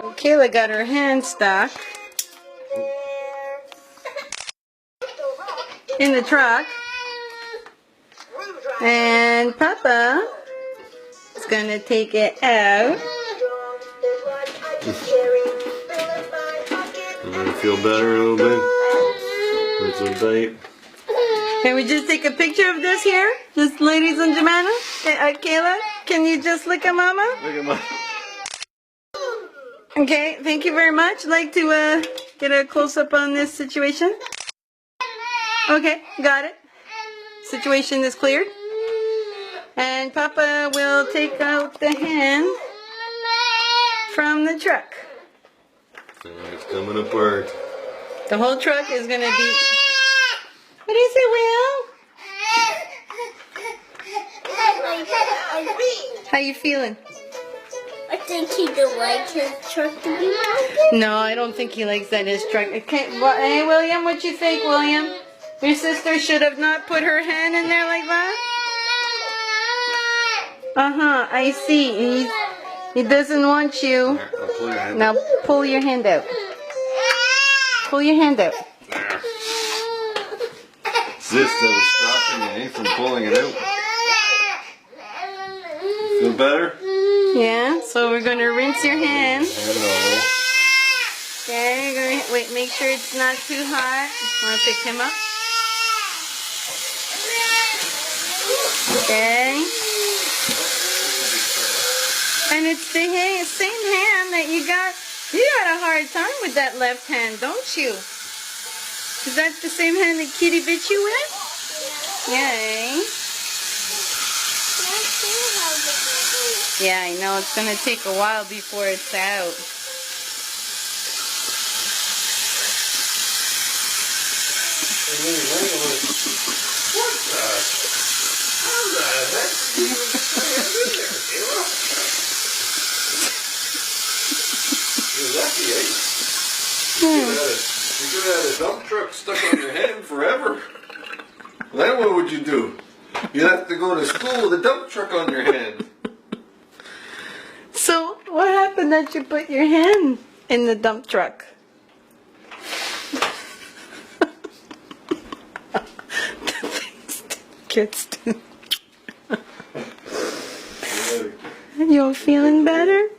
Kayla got her hand stuck in the truck, and Papa is gonna take it out. You gonna feel better a little bit? With some bait. Can we just take a picture of this here? Just ladies and gentlemen. Kayla, can you just look at Mama? Look at my... Okay, thank you very much. Like to get a close-up on this situation? Okay, got it. Situation is cleared. And Papa will take out the hand from the truck. It's coming apart. The whole truck is going to be... What is it, Will? How you feeling? I think he don't like his truck to be broken. No, I don't think he likes that his truck. Okay, hey, William, what you think, William? Your sister should have not put her hand in there like that? Uh-huh, I see. He doesn't want you. Now pull your hand out. Pull your hand out. It's this that was stopping you from pulling it out. Feel better? Yeah, so we're going to rinse your hand. Hello. Okay, you're gonna, wait, make sure it's not too hot. Want to pick him up? Okay. And it's the same hand that you got. You got a hard time with that left hand, don't you? Is that the same hand that Kitty bit you with? Yay. Yeah, I know. It's going to take a while before it's out. What the? How the heck did you stay in there, Kayla? You're lucky, eh? You could have had a dump truck stuck on your hand forever. Then what would you do? You'd have to go to school with a dump truck on your hand. So, what happened that you put your hand in the dump truck? Kids do. You feeling better?